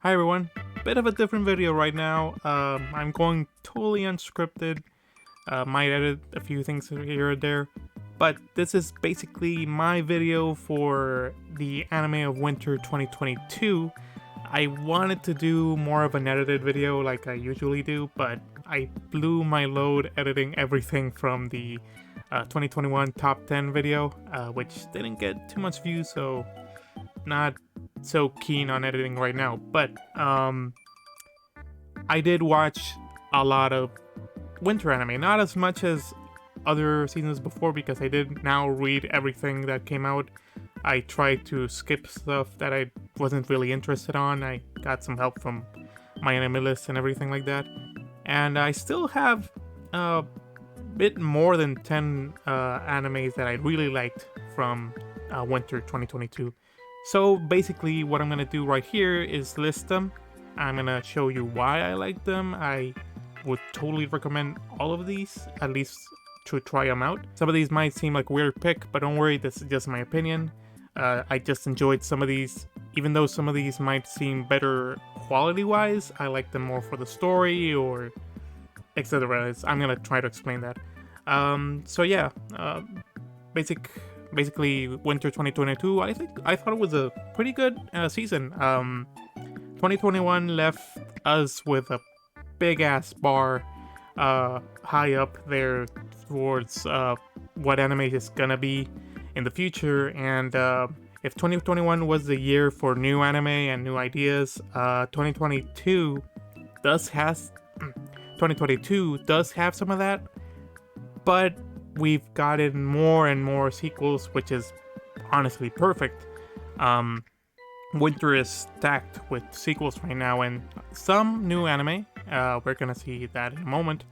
Hi everyone, bit of a different video right now. I'm going totally unscripted, might edit a few things here or there, but this is basically my video for the anime of winter 2022. I wanted to do more of an edited video like I usually do, but I blew my load editing everything from the 2021 top 10 video, which didn't get too much views, so not so keen on editing right now. But I did watch a lot of winter anime, not as much as other seasons before because I did now read everything that came out. I tried to skip stuff that I wasn't really interested on. I got some help from my anime list and everything like that, and I still have a bit more than 10 animes that I really liked from winter 2022. So basically what I'm gonna do right here is list them. I'm gonna show you why I like them. I would totally recommend all of these, at least to try them out. Some of these might seem like a weird pick, but don't worry, this is just my opinion. I just enjoyed some of these. Even though some of these might seem better quality-wise, I like them more for the story or etc. I'm gonna try to explain that. So yeah, basically winter 2022, I thought it was a pretty good season. 2021 left us with a big ass bar high up there towards what anime is gonna be in the future, and if 2021 was the year for new anime and new ideas, 2022 does have 2022 does have some of that, but we've gotten more and more sequels, which is honestly perfect. Winter is stacked with sequels right now, and some new anime. We're gonna see that in a moment,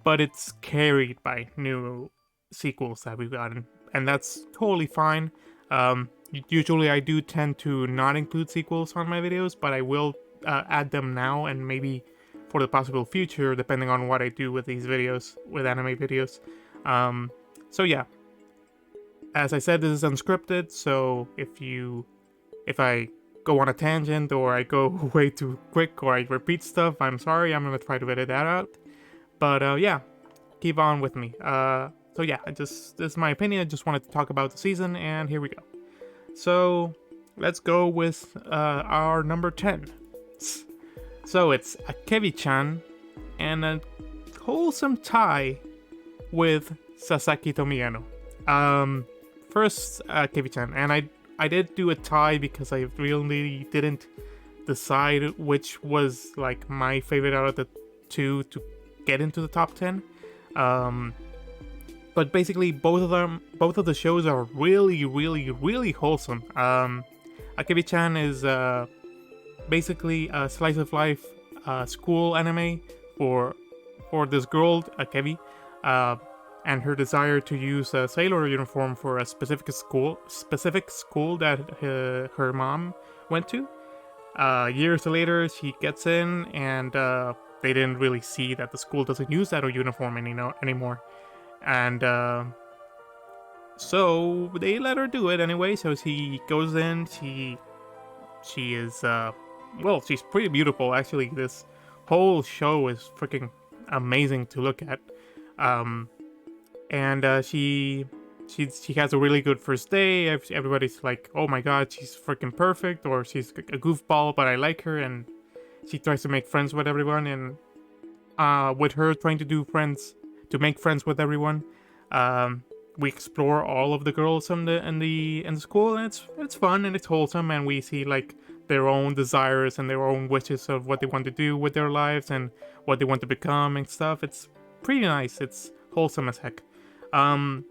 but it's carried by new sequels that we've gotten, and that's totally fine. Usually I do tend to not include sequels on my videos, but I will add them now and maybe for the possible future, depending on what I do with these videos, with anime videos. So yeah, as I said, this is unscripted, so if I go on a tangent or I go way too quick or I repeat stuff, I'm sorry, I'm gonna try to edit that out. But yeah, keep on with me. So yeah, this is my opinion. I just wanted to talk about the season, and here we go. So let's go with our number 10. So it's Akebi-chan and a wholesome tie with Sasaki Tomiyano. First, Akebi-chan, and I did do a tie because I really didn't decide which was like my favorite out of the two to get into the top 10. But basically both of the shows are really wholesome. Akebi-chan is basically a slice of life school anime for this girl, Akebi, and her desire to use a sailor uniform for a specific school that her mom went to. Years later, she gets in, and they didn't really see that the school doesn't use that uniform anymore. And so they let her do it anyway. So she goes in. She is well, she's pretty beautiful actually. This whole show is freaking amazing to look at. And she has a really good first day. Everybody's like, oh my god, she's freaking perfect, or she's a goofball, but I like her. And she tries to make friends with everyone, and with her trying to make friends with everyone, we explore all of the girls in the school, and it's fun and it's wholesome, and we see like their own desires and their own wishes of what they want to do with their lives and what they want to become and stuff. It's pretty nice. It's wholesome as heck. The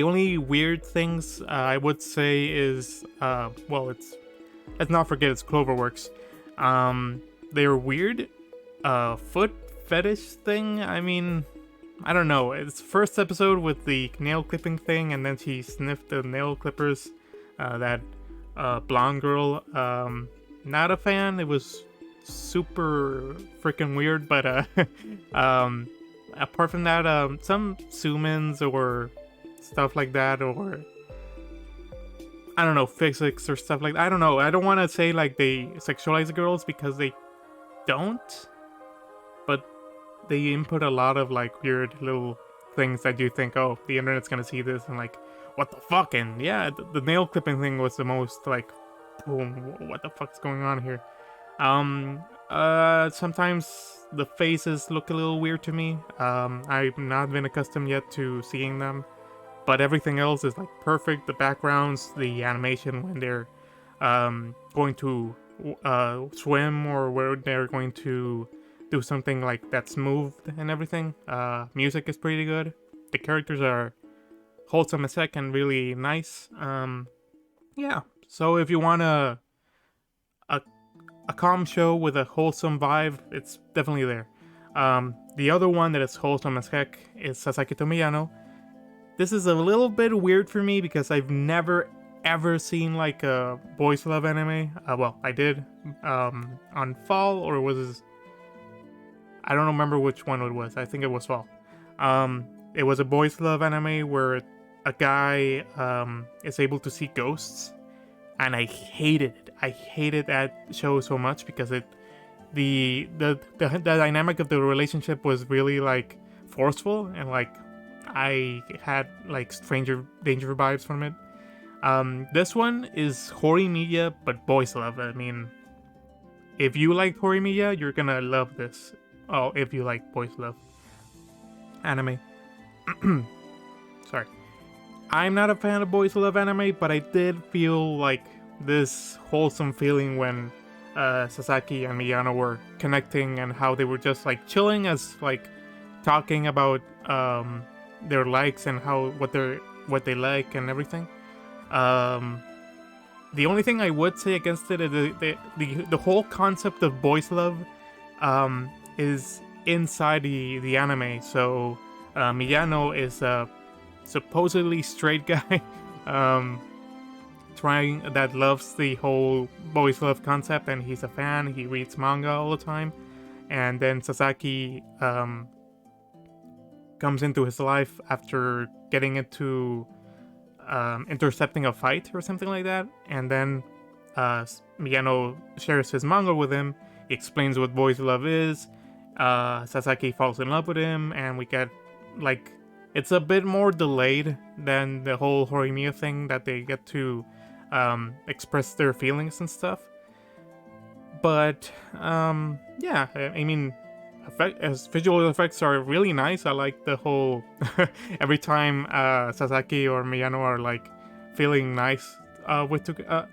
only weird things I would say is, well, let's not forget it's Cloverworks. They're weird. Foot fetish thing. I mean, I don't know. It's first episode with the nail clipping thing, and then she sniffed the nail clippers. That blonde girl. Not a fan. It was super freaking weird, but apart from that, some sumins or stuff like that, or I don't know, physics or stuff like that. I don't know. I don't want to say like they sexualize the girls because they don't, but they input a lot of like weird little things that you think, oh, the internet's gonna see this and like, what the fuck? And yeah, the nail clipping thing was the most like, boom, what the fuck's going on here? Sometimes the faces look a little weird to me. I've not been accustomed yet to seeing them, but everything else is like perfect. The backgrounds, the animation when they're going to swim or where they're going to do something like that's moved and everything. Music is pretty good. The characters are wholesome as heck and really nice. Yeah. So if you want a calm show with a wholesome vibe, it's definitely there. The other one that is wholesome as heck is Sasaki to Miyano. This is a little bit weird for me because I've never ever seen like a boys love anime. Well, I did on Fall, or was it, I don't remember which one it was. I think it was Fall. It was a boys love anime where a guy is able to see ghosts, and I hated it. I hated that show so much because the dynamic of the relationship was really like forceful, and like I had like stranger danger vibes from it. This one is Horimiya but boys love. I mean, if you like Horimiya, you're gonna love this. Oh, if you like boys love anime. Sorry. I'm not a fan of boys love anime, but I did feel like this wholesome feeling when Sasaki and Miyano were connecting, and how they were just like chilling as like talking about their likes and what they like and everything. The only thing I would say against it is the whole concept of boys love is inside the anime. So Miyano is a supposedly straight guy that loves the whole boys love concept, and he's a fan. He reads manga all the time, and then Sasaki comes into his life after getting into intercepting a fight or something like that, and then Miyano shares his manga with him. He explains what boys love is. Sasaki falls in love with him, and we get like, it's a bit more delayed than the whole Horimiya thing, that they get to express their feelings and stuff. But yeah, I mean, as visual effects are really nice. I like the whole every time Sasaki or Miyano are like feeling nice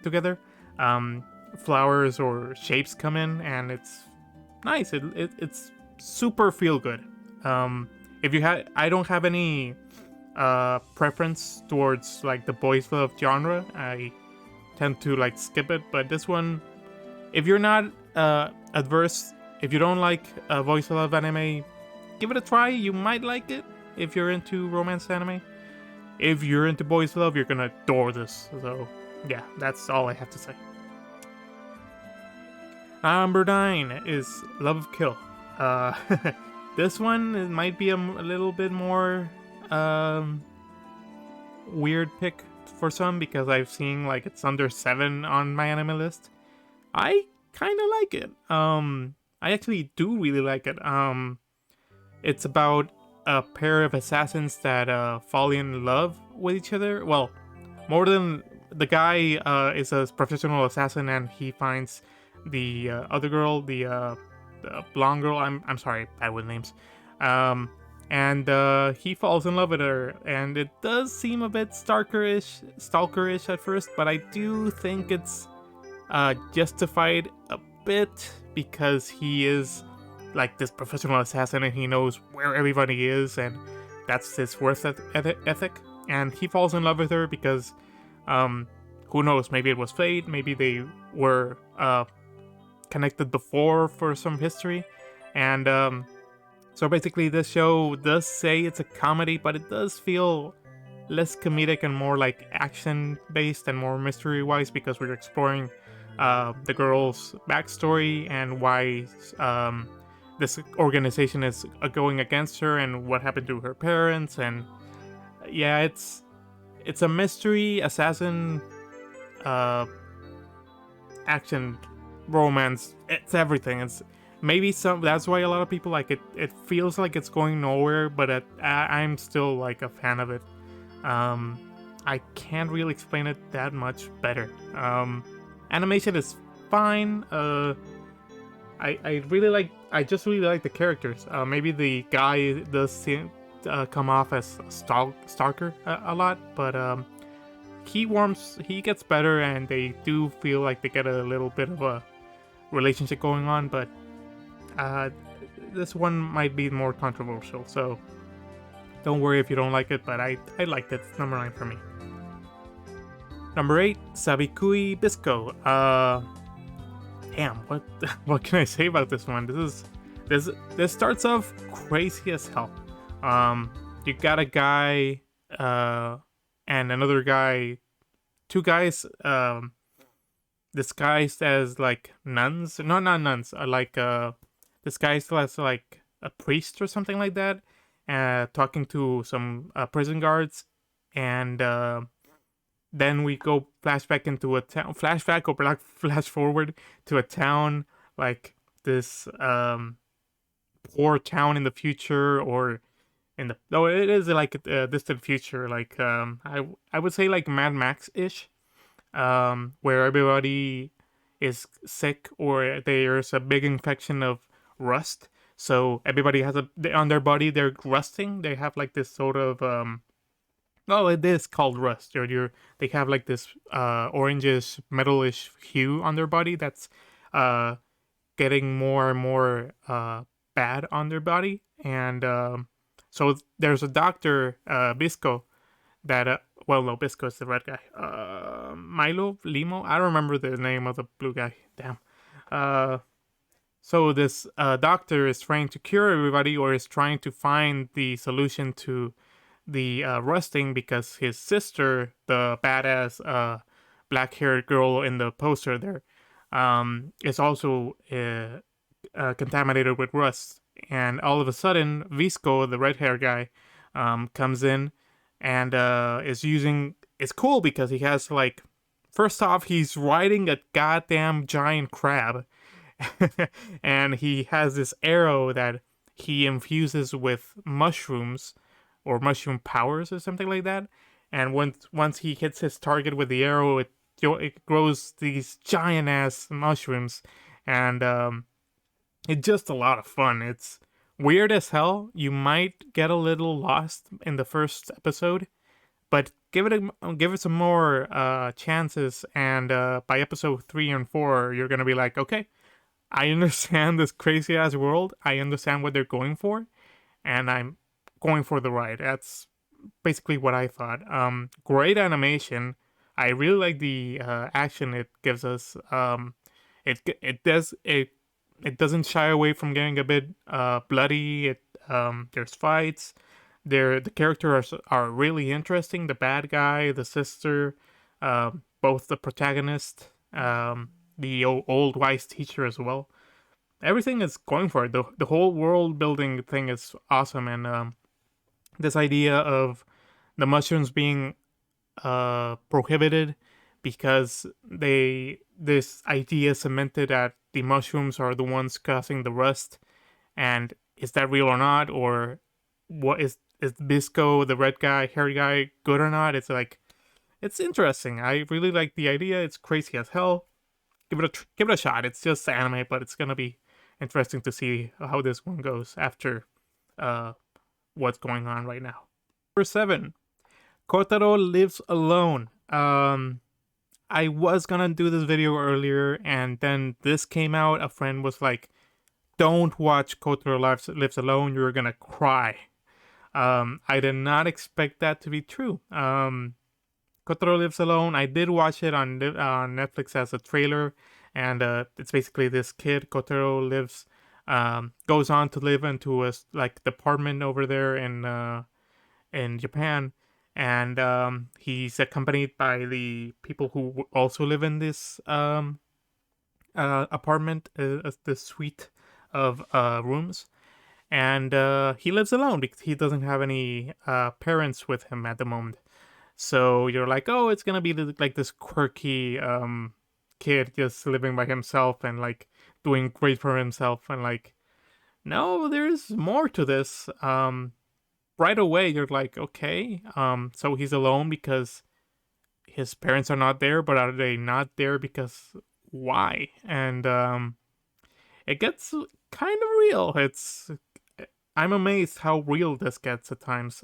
together, flowers or shapes come in, and it's nice. It's super feel good. If you had, I don't have any preference towards like the boys love genre. I tend to like skip it, but this one, if you're not adverse, if you don't like boys love anime, give it a try. You might like it if you're into romance anime. If you're into boys love, you're gonna adore this. So yeah, that's all I have to say. Number 9 is Love of Kill. This one, it might be a little bit more weird pick for some, because I've seen like it's under 7 on my anime list. I kind of like it. I actually do really like it. It's about a pair of assassins that fall in love with each other. Well, more than the guy is a professional assassin, and he finds the other girl, the blonde girl. I'm sorry, bad with names. And he falls in love with her, and it does seem a bit stalkerish at first, but I do think it's justified a bit, because he is like this professional assassin and he knows where everybody is, and that's his worth ethic. And he falls in love with her because who knows, maybe it was fate, maybe they were connected before for some history. And so basically this show does say it's a comedy, but it does feel less comedic and more like action based and more mystery wise, because we're exploring the girl's backstory and why this organization is going against her, and what happened to her parents. And yeah, it's a mystery assassin uh, action, romance. It's everything. It's maybe some. That's why a lot of people like it. It feels like it's going nowhere, but I'm still like a fan of it. Um, I can't really explain it that much better. Animation is fine. I really like. I just really like the characters. Maybe the guy does seem come off as Stalker a lot, but he gets better, and they do feel like they get a little bit of a relationship going on. But uh, this one might be more controversial, so don't worry if you don't like it. But I liked it. It's number 9 for me. Number 8, Sabikui Bisco. Damn, what can I say about this one? This starts off crazy as hell. You got a guy, and another guy, two guys, disguised as like nuns. No, not nuns. Disguised as like a priest or something like that. Talking to some prison guards, and then we go flashback into a town. Flashback or flash forward to a town like this poor town in the future, or in the it is like a distant future, like I would say like Mad Max ish, where everybody is sick or there's a big infection of rust. So everybody has on their body, they're rusting. They have like this sort of oh, it is called rust. They have like this orangish, metalish hue on their body that's getting more and more bad on their body. And so there's a doctor, Bisco, that well, no, Bisco is the red guy. Milo Limo, I don't remember the name of the blue guy. Damn. So this doctor is trying to cure everybody, or is trying to find the solution to the rusting, because his sister, the badass black-haired girl in the poster there, is also contaminated with rust. And all of a sudden, Visco, the red-haired guy, comes in and is using. It's cool because he has like, first off, he's riding a goddamn giant crab, and he has this arrow that he infuses with mushrooms or mushroom powers or something like that. And once he hits his target with the arrow, it grows these giant ass mushrooms, and it's just a lot of fun. It's weird as hell. You might get a little lost in the first episode, but give it some more chances, and by episode 3 and 4, you're gonna be like, okay, I understand this crazy ass world. I understand what they're going for, and I'm going for the ride. That's basically what I thought. Great animation. I really like the action it gives us. It doesn't shy away from getting a bit bloody. There's fights. The characters are really interesting. The bad guy, the sister, both the protagonist, the old wise teacher as well. Everything is going for it. The whole world building thing is awesome, and this idea of the mushrooms being prohibited because this idea cemented that the mushrooms are the ones causing the rust. And is that real or not? Or what is Bisco, the red guy, hairy guy, good or not? It's like, it's interesting. I really like the idea. It's crazy as hell. Give it a shot. It's just anime, but it's gonna be interesting to see how this one goes after what's going on right now. Number 7, Kotaro Lives Alone. I was gonna do this video earlier, and then this came out. A friend was like, don't watch Kotaro Lives Alone, you're gonna cry. I did not expect that to be true. Kotaro Lives Alone, I did watch it on Netflix as a trailer, and it's basically this kid, Kotaro goes on to live into a like department over there in Japan, and he's accompanied by the people who also live in this apartment, this suite of rooms, and he lives alone because he doesn't have any parents with him at the moment. So you're like, oh, it's gonna be like this quirky kid just living by himself and like doing great for himself, and like, no, there's more to this. Right away you're like, okay, so he's alone because his parents are not there, but are they not there because why? And it gets kind of real. I'm amazed how real this gets at times.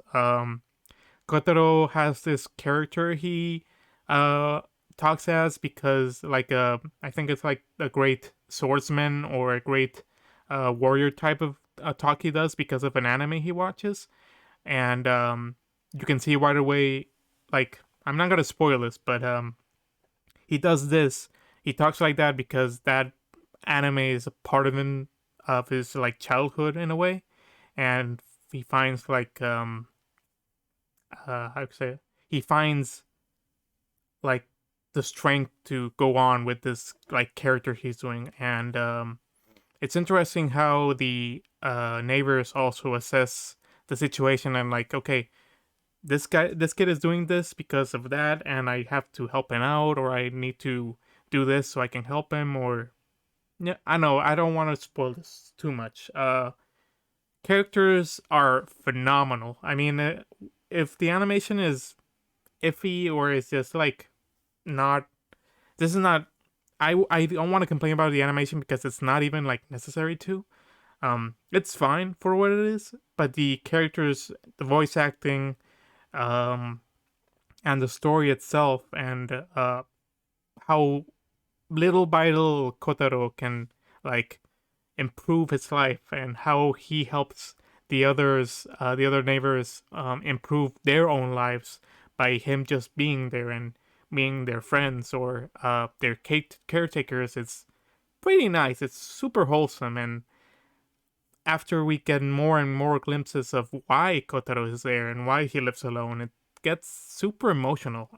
Kotaro has this character he uh talks as, because like I think it's like a great swordsman or a great warrior type of talk he does because of an anime he watches. And you can see right away, like, I'm not gonna spoil this, but he does this. He talks like that because that anime is a part of his like childhood in a way, and he finds like how to say it? He finds like the strength to go on with this like character he's doing. And it's interesting how the neighbors also assess the situation and like, okay, this kid is doing this because of that, and I have to help him out, or I need to do this so I can help him. Or yeah, I know I don't want to spoil this too much. Characters are phenomenal. I mean, if the animation is iffy or is just like not, this is not, I don't want to complain about the animation because it's not even like necessary to. It's fine for what it is, but the characters, the voice acting, um, and the story itself, and how little by little Kotaro can like improve his life, and how he helps the other neighbors, improve their own lives by him just being there and being their friends or their caretakers. It's pretty nice. It's super wholesome, and after we get more and more glimpses of why Kotaro is there and why he lives alone, it gets super emotional.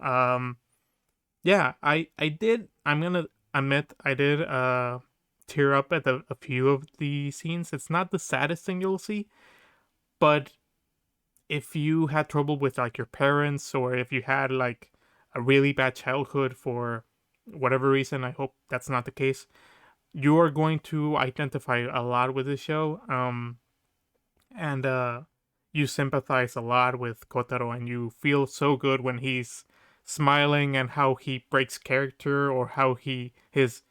Yeah, I did. I'm gonna admit I did tear up at a few of the scenes. It's not the saddest thing you'll see, but if you had trouble with like your parents, or if you had like a really bad childhood for whatever reason, I hope that's not the case. You are going to identify a lot with the show. And you sympathize a lot with Kotaro, and you feel so good when he's smiling and how he breaks character, or how his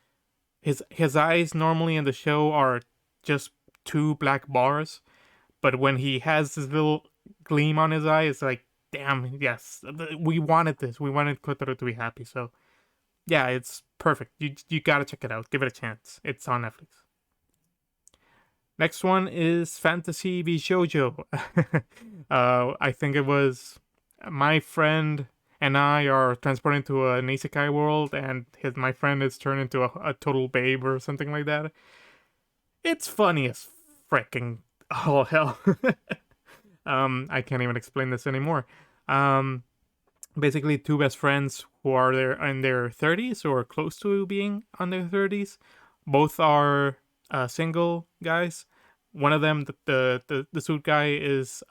eyes normally in the show are just two black bars, but when he has this little gleam on his eye, it's like, damn, yes, we wanted this. We wanted Kotaro to be happy. So yeah, it's perfect. You gotta check it out. Give it a chance. It's on Netflix. Next one is Fantasy v Shoujo. I think it was my friend and I are transported into an isekai world, and my friend is turned into a total babe or something like that. It's funny as freaking all hell. I can't even explain this anymore. Um, Basically, two best friends who are there in their 30s or close to being on their 30s. Both are single guys. One of them, the suit guy, is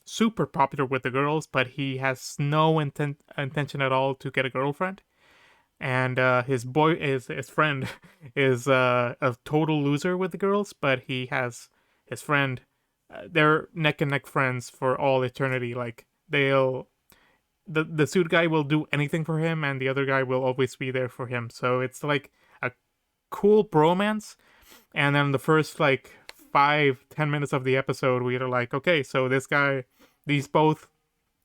super popular with the girls, but he has no intention at all to get a girlfriend. And his friend, is a total loser with the girls, but he has his friend. They're neck and neck friends for all eternity. Like, the suit guy will do anything for him, and the other guy will always be there for him. So it's like a cool bromance. And then the first like 5-10 minutes of the episode, we are like, okay, so this guy, these both,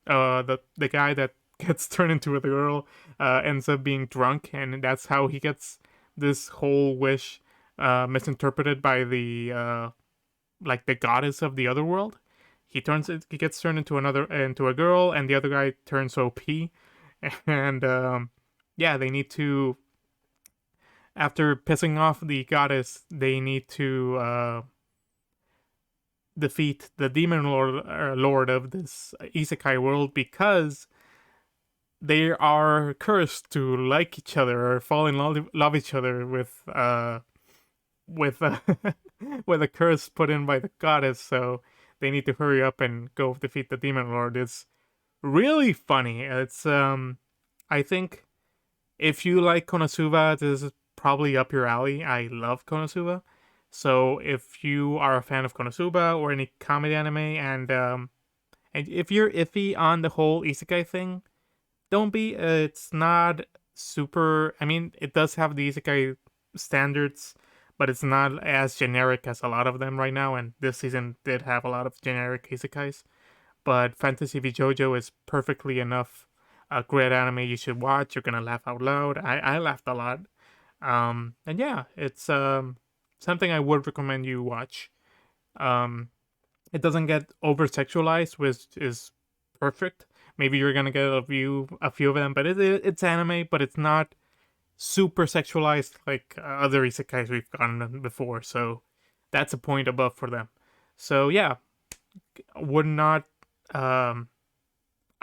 the guy that gets turned into a girl ends up being drunk, and that's how he gets this whole wish misinterpreted by the like the goddess of the other world. He gets turned into a girl, and the other guy turns OP. And yeah, they need to, after pissing off the goddess, they need to defeat the demon lord of this isekai world, because they are cursed to like each other or fall in love each other with with a curse put in by the goddess. So they need to hurry up and go defeat the demon lord. It's really funny. It's I think if you like Konosuba, this is probably up your alley. I love Konosuba. So if you are a fan of Konosuba or any comedy anime, and if you're iffy on the whole isekai thing, don't be. It's not super. I mean, it does have the isekai standards, but it's not as generic as a lot of them right now. And this season did have a lot of generic isekais. But Fantasy v JoJo is perfectly enough a great anime you should watch. You're gonna laugh out loud. I laughed a lot. And yeah, it's something I would recommend you watch. Um, it doesn't get over sexualized, which is perfect. Maybe you're gonna get a few of them, but it's anime, but it's not super sexualized like other isekais we've gotten before. So that's a point above for them. So yeah, would not. Um,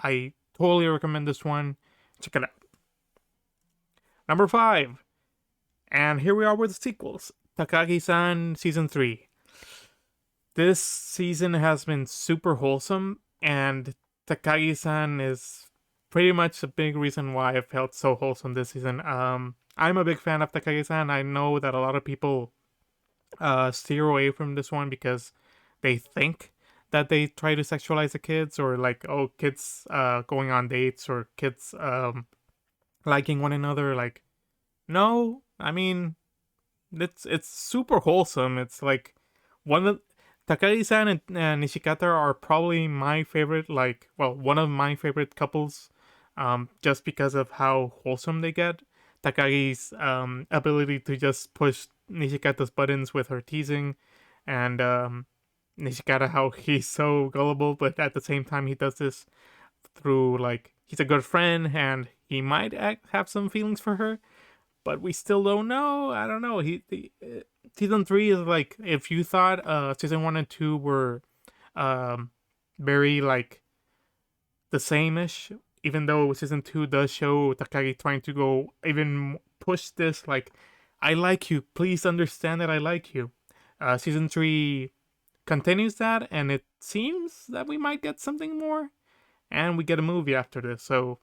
I totally recommend this one. Check it out. Number 5, and here we are with the sequels. Takagi-san Season 3. This season has been super wholesome, and Takagi-san is pretty much a big reason why I felt so wholesome this season. I'm a big fan of Takagi-san. I know that a lot of people steer away from this one because they think that they try to sexualize the kids, or like, oh, kids going on dates, or kids liking one another. Like, no, I mean, it's super wholesome. It's like one of Takagi-san and Nishikata are probably my favorite, like, well, one of my favorite couples, just because of how wholesome they get. Takagi's ability to just push Nishikata's buttons with her teasing, and Nishikata, how he's so gullible, but at the same time he does this through, like, he's a good friend and he might have some feelings for her, but we still don't know. I don't know. Season 3 is like, if you thought season 1 and 2 were um very like the same-ish, even though season 2 does show Takagi trying to go even push this, like, I like you, please understand that I like you. Season 3 continues that, and it seems that we might get something more, and we get a movie after this. So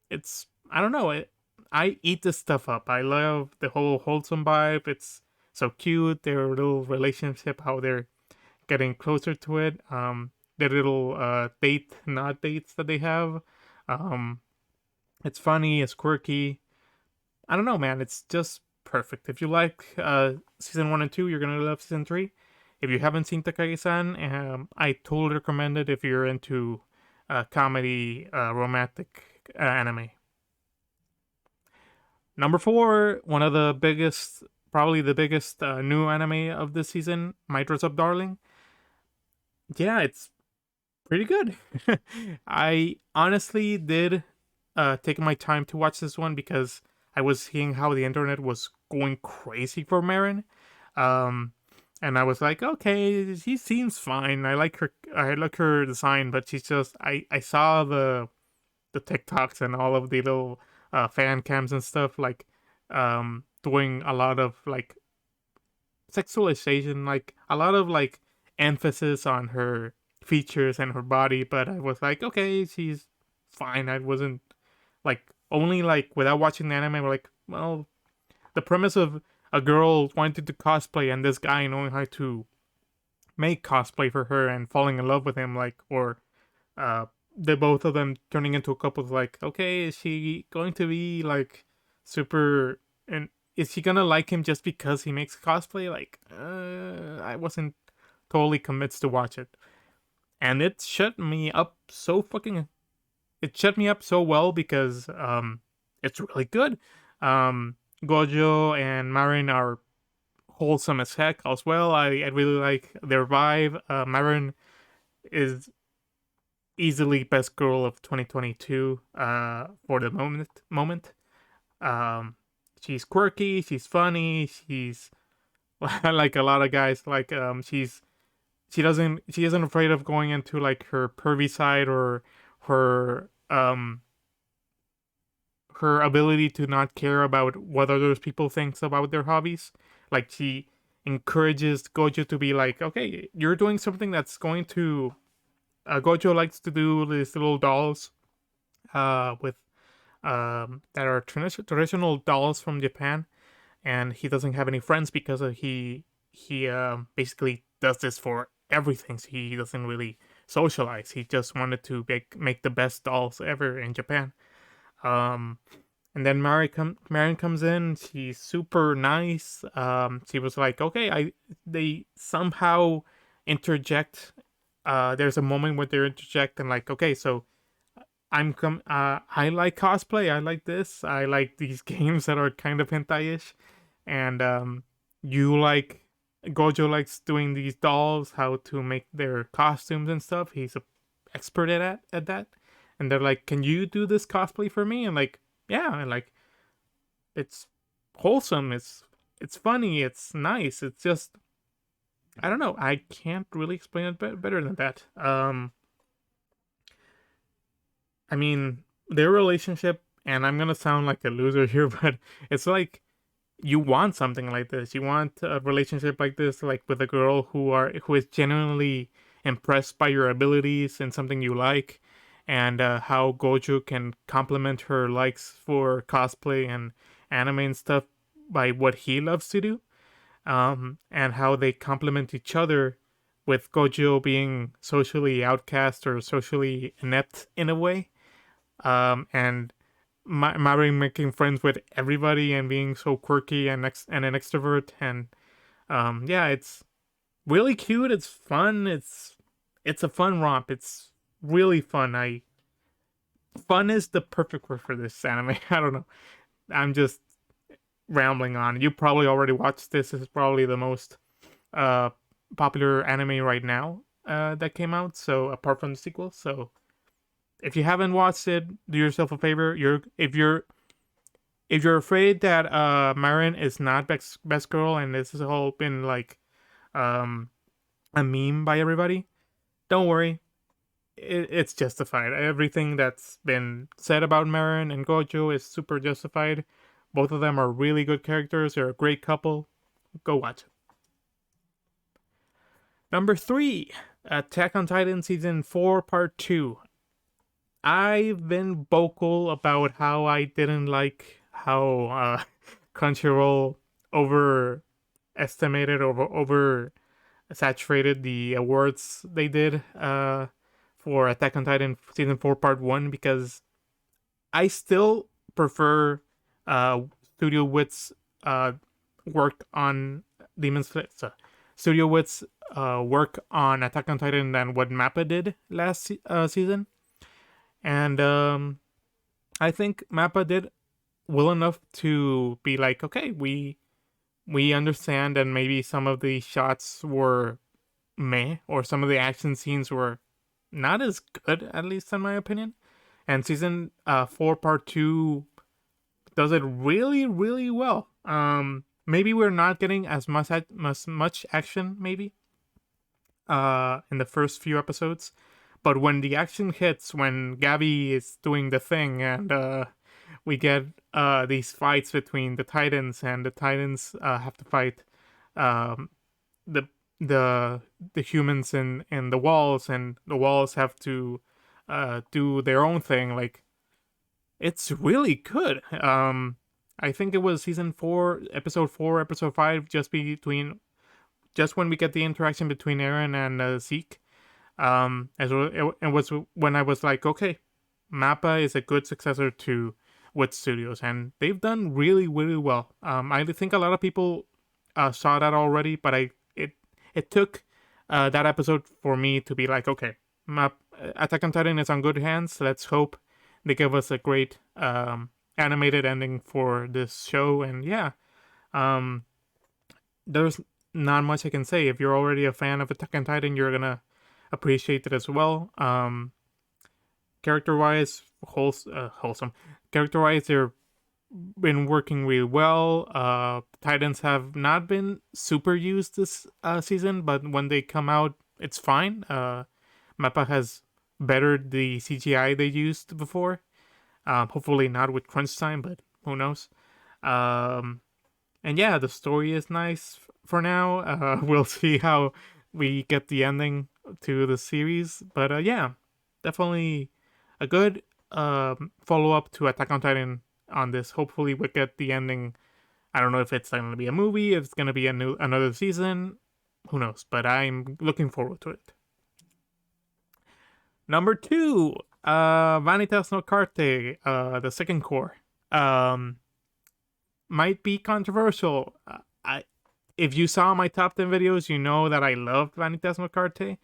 it's, I don't know, I eat this stuff up. I love the whole wholesome vibe. It's so cute, their little relationship, how they're getting closer to it. Their little date not dates that they have. um it's funny, it's quirky. I don't know, man, it's just perfect. If you like season 1 and 2, you're gonna love season 3. If you haven't seen Takagi-san, I totally recommend it if you're into comedy, romantic anime. Number 4, one of the biggest, probably the biggest new anime of this season, My Dress Up Darling. Yeah, it's pretty good. I honestly did take my time to watch this one because I was seeing how the internet was going crazy for Marin. Um, and I was like, okay, she seems fine. I like her design, but she's just, I saw the TikToks and all of the little fan cams and stuff, like doing a lot of like sexualization, like a lot of like emphasis on her features and her body. But I was like, okay, she's fine. I wasn't like, only like without watching the anime, we're like, well, the premise of a girl wanting to cosplay and this guy knowing how to make cosplay for her and falling in love with him, like, or uh the both of them turning into a couple, of like, okay, is she going to be like super, and is she gonna like him just because he makes cosplay? Like, I wasn't totally convinced to watch it. And it shut me up so well because it's really good. Gojo and Marin are wholesome as heck as well. I really like their vibe. Marin is easily best girl of 2022 for the moment. Um, she's quirky, she's funny, she's like a lot of guys, like she isn't afraid of going into like her pervy side, or her her ability to not care about what other people thinks about their hobbies. Like, she encourages Gojo to be like, okay, you're doing something that's going to Gojo likes to do these little dolls with that are traditional dolls from Japan, and he doesn't have any friends because he basically does this for everything. So he doesn't really socialize. He just wanted to make the best dolls ever in Japan. Um, and then Marion comes in. She's super nice. She was like, okay, they somehow interject. There's a moment where they interject and like, okay, so I like cosplay. I like this. I like these games that are kind of hentai-ish, and you like Gojo likes doing these dolls, how to make their costumes and stuff. He's a expert at that, and they're like, "Can you do this cosplay for me?" And like, yeah, and like, it's wholesome. It's funny. It's nice. It's just I don't know. I can't really explain it better than that. I mean, their relationship, and I'm gonna sound like a loser here, but it's like you want something like this. You want a relationship like this, like with a girl who is genuinely impressed by your abilities and something you like, and how Gojo can complement her likes for cosplay and anime and stuff by what he loves to do, and how they complement each other. With Gojo being socially outcast or socially inept in a way, and Mari making friends with everybody and being so quirky and an extrovert, and yeah, it's really cute. It's fun. It's a fun romp. It's really fun. I Fun is the perfect word for this anime. I don't know. I'm just rambling on. You probably already watched this. This is probably the most uh popular anime right now that came out. So apart from the sequel, so if you haven't watched it, do yourself a favor. If you're afraid that Marin is not best girl and this has all been like um a meme by everybody, don't worry. It's justified. Everything that's been said about Marin and Gojo is super justified. Both of them are really good characters. They're a great couple. Go watch it. Number 3, Attack on Titan Season 4 Part 2. I've been vocal about how I didn't like how Crunchyroll overestimated or over saturated the awards they did for Attack on Titan Season 4 Part 1, because I still prefer uh, Studio Wit's work on Demon Slayer. Studio Wit's work on Attack on Titan than what Mappa did last season. And I think Mappa did well enough to be like, okay, we understand, and maybe some of the shots were meh, or some of the action scenes were not as good, at least in my opinion. And season 4 part 2 does it really, really well. Maybe we're not getting as much action, maybe, in the first few episodes. But when the action hits, when Gabby is doing the thing, and we get these fights between the Titans, and the Titans have to fight um, the the humans in the walls, and the walls have to do their own thing. Like, it's really good. I think it was season 4, episode 4, episode 5, just when we get the interaction between Eren and Zeke. It was when I was like, okay, Mappa is a good successor to Wit Studios, and they've done really, really well. I think a lot of people saw that already, but it took that episode for me to be like, okay, Attack on Titan is on good hands. Let's hope they give us a great animated ending for this show. And yeah, there's not much I can say. If you're already a fan of Attack on Titan, you're gonna appreciate it as well. Character wise, wholesome. Character wise, they're been working really well. Titans have not been super used this season, but when they come out, it's fine. Mappa has bettered the CGI they used before. Hopefully not with crunch time, but who knows. And yeah, the story is nice for now. We'll see how we get the ending to the series. But yeah, definitely a good follow up to Attack on Titan on this. Hopefully, we get the ending. I don't know if it's going to be a movie, if it's going to be another season. Who knows? But I'm looking forward to it. Number two, Vanitas no Carte, the second core. Um, might be controversial. I If you saw my top 10 videos, you know that I loved Vanitas no Carte.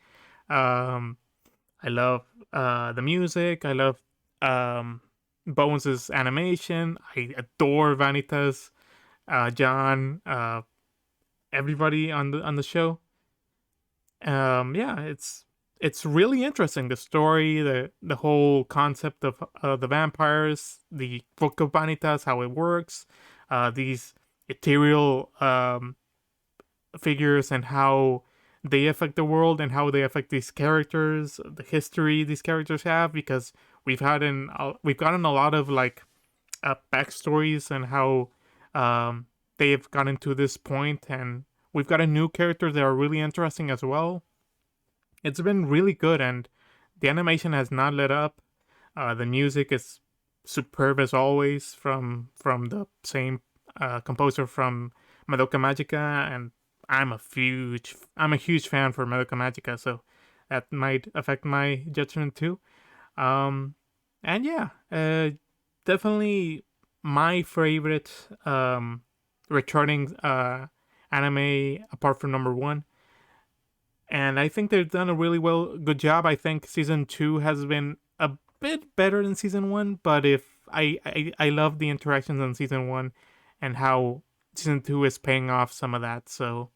Um, I love the music. I love Bones' animation. I adore Vanitas, John, everybody on the show. Yeah, it's really interesting. The story, the whole concept of the vampires, the Book of Vanitas, how it works, these ethereal figures and how they affect the world and how they affect these characters, the history these characters have, because we've gotten a lot of like backstories and how they've gotten to this point, and we've got a new characters that are really interesting as well. It's been really good, and the animation has not let up. The music is superb as always from the same composer from Madoka Magica, and I'm a huge fan for Madoka Magica, so that might affect my judgment too. Um, and yeah, definitely my favorite returning anime apart from number one. And I think they've done a really good job. I think season two has been a bit better than season one, but if I love the interactions in season one and how season two is paying off some of that. So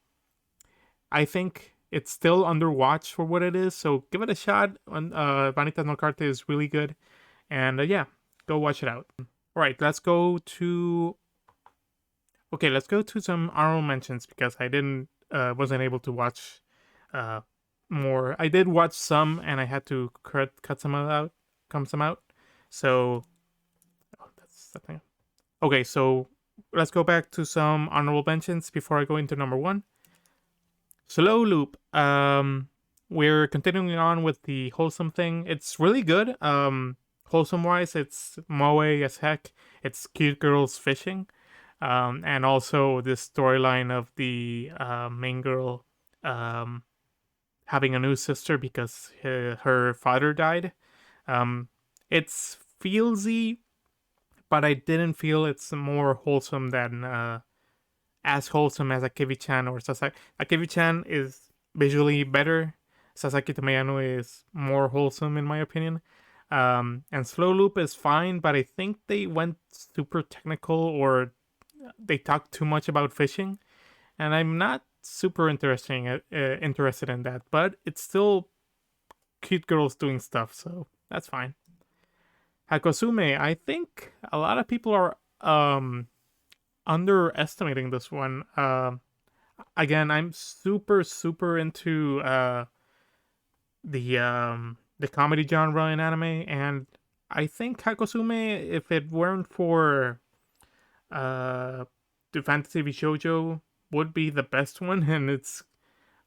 I think it's still underwatched for what it is. So give it a shot. Vanitas no Carte is really good, and yeah, go watch it out. All right, let's go to some honorable mentions because I didn't wasn't able to watch uh more. I did watch some and I had to cut some out. So that's the thing. Okay, so let's go back to some honorable mentions before I go into number one. Slow Loop. We're continuing on with the wholesome thing. It's really good. Wholesome wise, it's moe as heck. It's cute girls fishing. And also this storyline of the main girl having a new sister because her father died. It's feelsy, but I didn't feel it's more wholesome than as wholesome as Akebi-chan or Sasaki. Akebi-chan is visually better. Sasaki Tomoyano is more wholesome in my opinion. And Slow Loop is fine, but I think they went super technical or they talked too much about fishing, and I'm not super interested in that. But it's still cute girls doing stuff, so that's fine. Hakosume, I think a lot of people are underestimating this one. Again, I'm super into the comedy genre in anime, and I think Hakosume, if it weren't for the fantasy shoujo, would be the best one, and its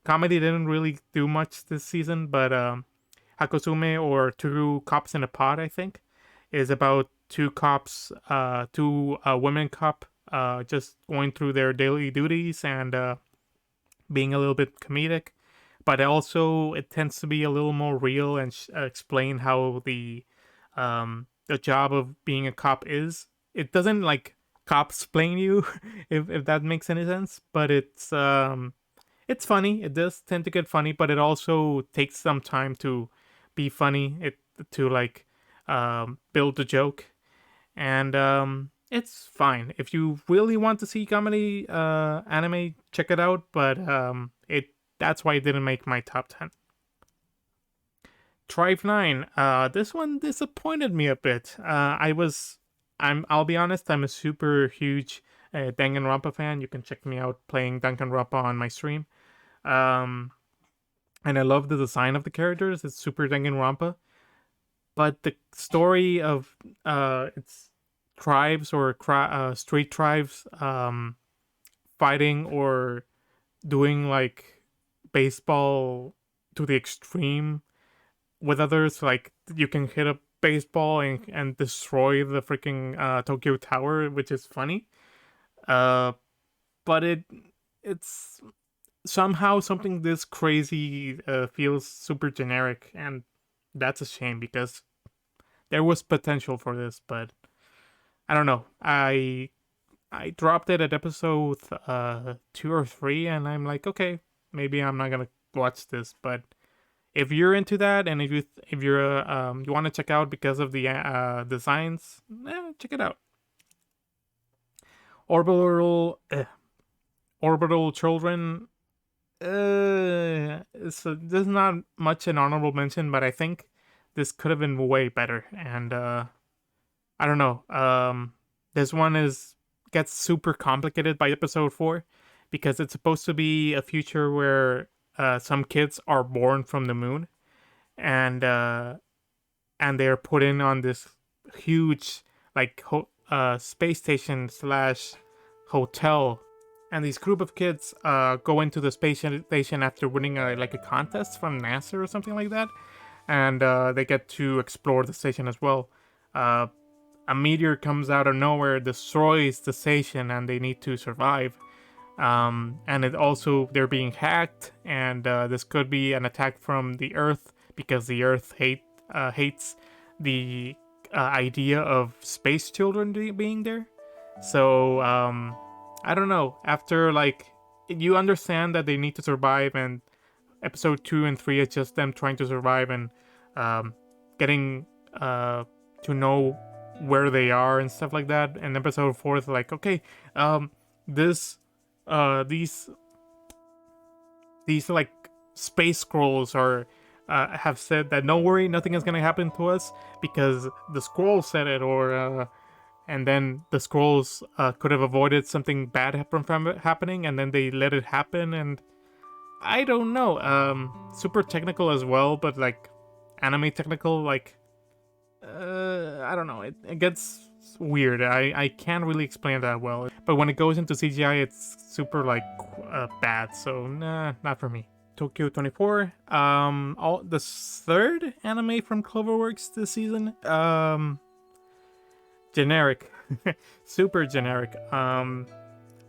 comedy didn't really do much this season, but Hakosume or Two Cops in a Pod, I think, is about two cops, two women cop, just going through their daily duties and being a little bit comedic, but also it tends to be a little more real and explain how the job of being a cop is. It doesn't like cops playing you, if that makes any sense, but it's funny. It does tend to get funny, but it also takes some time to be funny. It to like build the joke, and it's fine. If you really want to see comedy anime, check it out. But that's why it didn't make my top 10. Tribe 9. This one disappointed me a bit. I'll be honest, I'm a super huge Danganronpa fan. You can check me out playing Danganronpa on my stream. And I love the design of the characters. It's super Danganronpa. But the story of its tribes or street tribes fighting or doing like baseball to the extreme with others. Like you can hit a baseball and destroy the freaking Tokyo Tower, which is funny. Uh, but it's somehow something this crazy feels super generic, and that's a shame because there was potential for this, but I don't know. I dropped it at episode 2 or 3, and I'm like, okay, maybe I'm not gonna watch this. But if you're into that, and if you're you want to check out because of the designs, check it out. Orbital Orbital Children. There's not much an honorable mention, but I think this could have been way better. And I don't know. This one gets super complicated by episode 4 because it's supposed to be a future where some kids are born from the moon, and they're put in on this huge like space station slash hotel, and these group of kids go into the space station after winning a contest from NASA or something like that, and they get to explore the station as well. A meteor comes out of nowhere, destroys the station, and they need to survive. And it also, they're being hacked, and this could be an attack from the Earth because the Earth hates the idea of space children being there. So I don't know. After you understand that they need to survive, and episode 2 and 3 is just them trying to survive and getting to know where they are and stuff like that. And episode 4 is like, okay, these like space scrolls are have said that don't worry, nothing is gonna happen to us because the scroll said it, or and then the scrolls could have avoided something bad from happening, and then they let it happen. And I don't know, super technical as well, but like anime technical, like I don't know, it gets weird. I can't really explain that well, but when it goes into CGI, it's super bad. So nah, not for me. Tokyo 24, the third anime from Cloverworks this season. Generic, super generic. I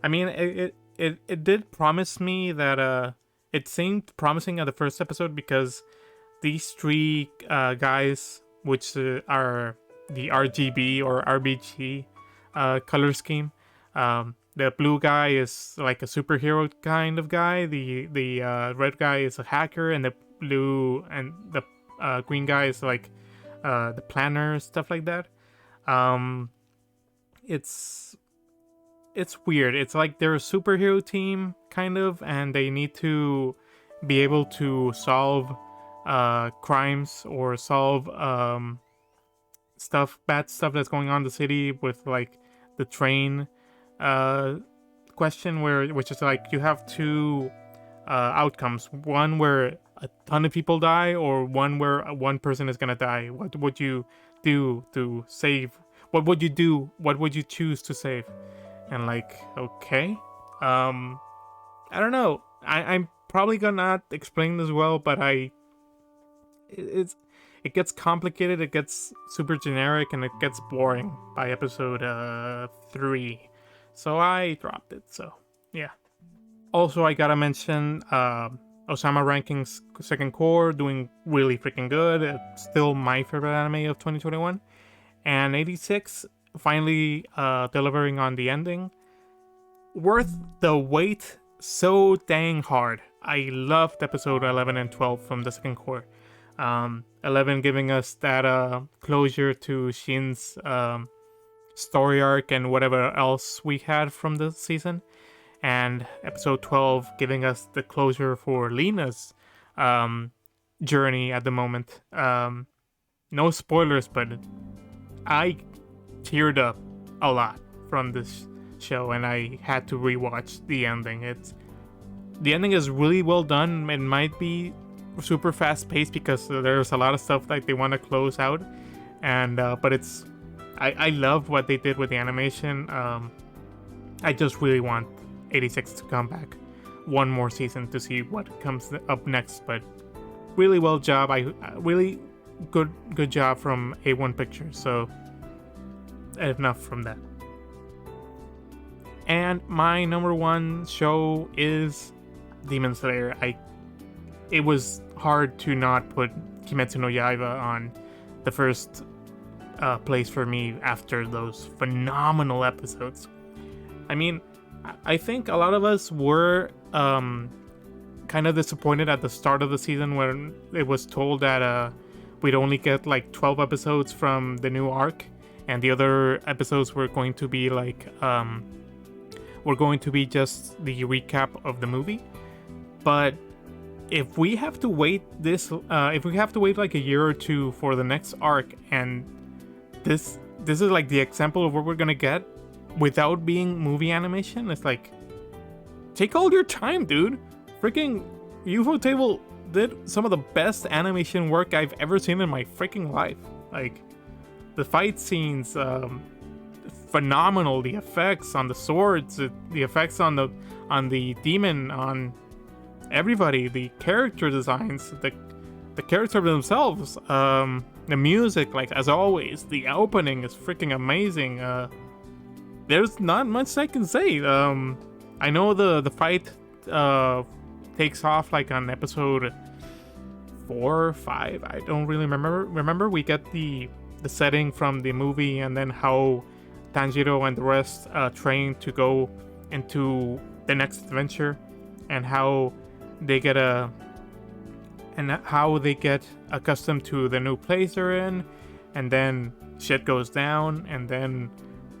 mean, it did promise me that it seemed promising at the first episode because these three guys, which are the RGB or RBG color scheme. The blue guy is like a superhero kind of guy. The red guy is a hacker, and the green guy is like the planner, stuff like that. It's weird. It's like they're a superhero team kind of, and they need to be able to solve crimes or solve bad stuff that's going on in the city, with like the train question, which is like you have two outcomes: one where a ton of people die, or one where one person is gonna die. What would you do to save? What would you do? What would you choose to save? And like, okay, I don't know. I'm probably gonna not explain this well, but it gets complicated, it gets super generic, and it gets boring by episode 3. So I dropped it, so yeah. Also, I gotta mention Osama Ranking's Second Core, doing really freaking good. It's still my favorite anime of 2021. And 86, finally delivering on the ending. Worth the wait so dang hard. I loved episode 11 and 12 from the Second Core. 11 giving us that closure to Shin's story arc and whatever else we had from the season, and episode 12 giving us the closure for Lena's journey at the moment. No spoilers, but I teared up a lot from this show, and I had to rewatch the ending. The ending is really well done. It might be super fast paced because there's a lot of stuff that they want to close out, and but I love what they did with the animation. I just really want 86 to come back one more season to see what comes up next, but really well job. Really good job from A1 Pictures. So enough from that. And my number one show is Demon Slayer. It was hard to not put Kimetsu no Yaiba on the first place for me after those phenomenal episodes. I mean, I think a lot of us were kind of disappointed at the start of the season when it was told that we'd only get like 12 episodes from the new arc, and the other episodes were going to be like just the recap of the movie. But if we have to wait like a year or two for the next arc, and this is like the example of what we're gonna get without being movie animation, it's like, take all your time, dude. Freaking UFO Table did some of the best animation work I've ever seen in my freaking life. Like, the fight scenes, phenomenal. The effects on the swords, the effects on the demon, on everybody, the character designs, the characters themselves, the music, like as always, the opening is freaking amazing. There's not much I can say. I know the fight takes off like on episode 4 or 5. I don't really remember. We get the setting from the movie, and then how Tanjiro and the rest train to go into the next adventure, and how they get accustomed to the new place they're in, and then shit goes down, and then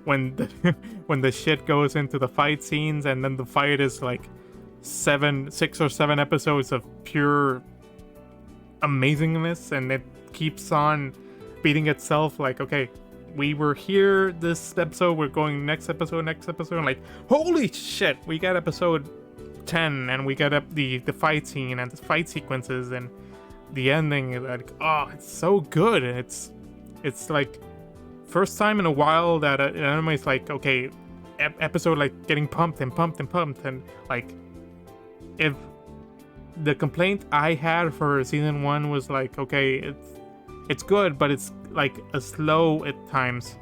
when the shit goes into the fight scenes, and then the fight is like 6 or 7 episodes of pure amazingness, and it keeps on beating itself. Like, okay, we were here this episode, we're going next episode, and like, holy shit, we got episode 10, and we got up the fight scene and the fight sequences and the ending. Like, oh, it's so good. It's like first time in a while that an anime is like, okay, episode like getting pumped, and like, if the complaint I had for season 1 was like, okay, it's good, but it's like a slow at times.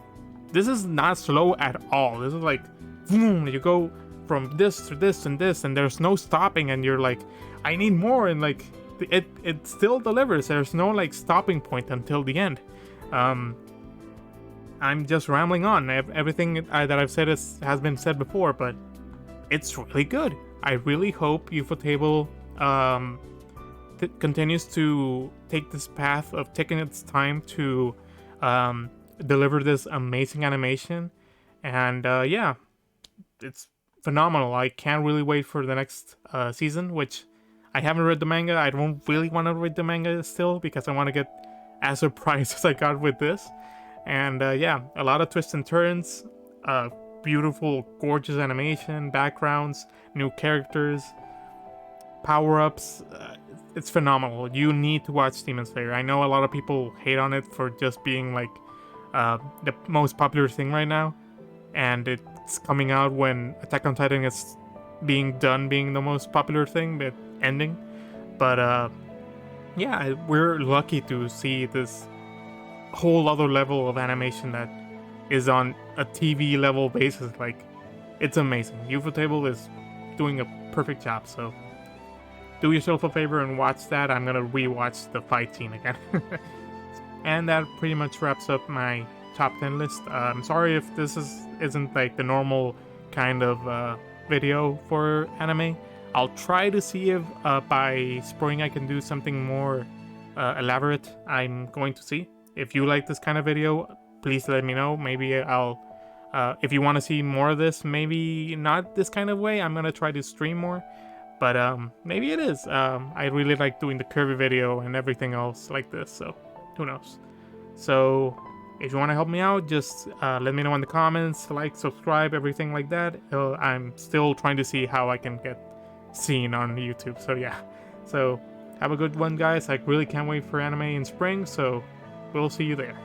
This is not slow at all. This is like, boom, you go from this to this and this, and there's no stopping, and you're like, I need more, and like it still delivers. There's no like stopping point until the end. I'm just rambling on. Everything that I've said has been said before, but it's really good. I really hope Ufotable continues to take this path of taking its time to deliver this amazing animation, and yeah, it's phenomenal. I can't really wait for the next season, which I haven't read the manga. I don't really want to read the manga still, because I want to get as surprised as I got with this. And yeah, a lot of twists and turns, beautiful, gorgeous animation, backgrounds, new characters, power-ups. It's phenomenal. You need to watch Demon Slayer. I know a lot of people hate on it for just being like the most popular thing right now, and it's coming out when Attack on Titan is being the most popular thing, the ending. But yeah, we're lucky to see this whole other level of animation that is on a TV level basis. Like, it's amazing. Ufotable is doing a perfect job, so do yourself a favor and watch that. I'm gonna rewatch the fight scene again. And that pretty much wraps up my top 10 list. I'm sorry if this isn't like the normal kind of video for anime. I'll try to see if by spring I can do something more elaborate. I'm going to see. If you like this kind of video, please let me know. Maybe I'll, if you want to see more of this, maybe not this kind of way, I'm gonna try to stream more. But maybe it is. I really like doing the curvy video and everything else like this, so who knows. So if you want to help me out, just let me know in the comments, like, subscribe, everything like that. I'm still trying to see how I can get seen on YouTube, so yeah. So have a good one, guys. I really can't wait for anime in spring, so we'll see you there.